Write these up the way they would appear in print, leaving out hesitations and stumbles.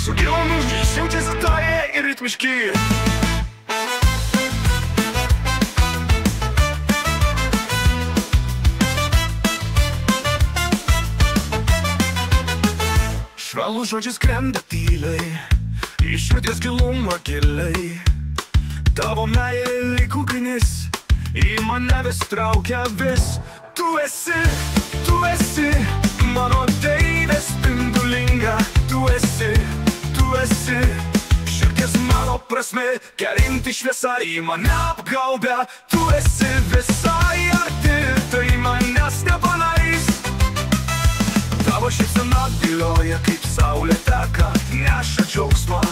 Sugilūnų jaučiasi toje ir ritmiški. Švelnūs žodžiai skrenda tyliai, į širdies gilumą giliai. Tavo meilė lyg ugnis, į mane vis traukia vis. Tu esi mano deivė spindulinga. Tu esi širdies mano prasmė, kerinti šviesa į mane apgaubia. Tu esi visai arti, tai manęs nepaleis. Tavo šypsena vilioja kaip saulė teka, neša džiaugsmą.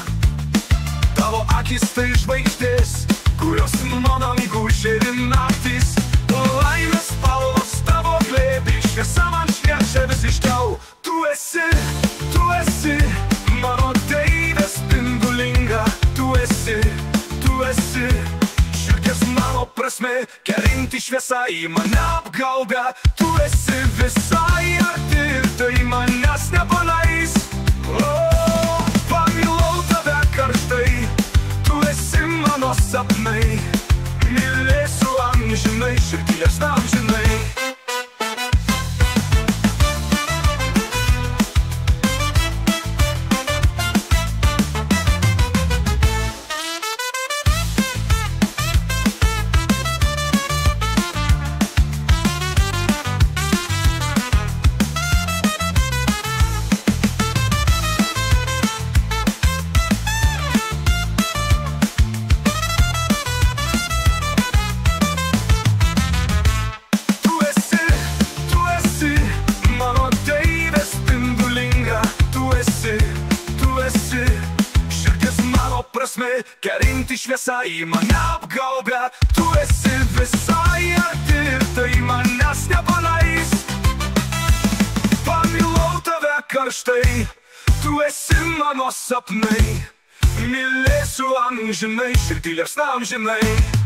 Tavo akys tai žvaigždės, kurios mano migužė ir naktys. Laimės spalvos tavo glėby, šviesa man šviečia vis aiškiau. Tu esi mano deivė spindulinga. Tu esi širdies mano prasmė, kerinti šviesa į mane apgaubia. Tu esi visai arti, tai manęs nepaleis. Pamilau tave karštai, tu esi mano sapnai. Mylėsiu amžinai, širdies amžinai. Kerinti šviesa į mane apgaubia. Tu esi visai arti, tai manęs nepaleis. Pamilau tave karštai, tu esi mano sapnai. Mylėsiu amžinai, širdį liepsna amžinai.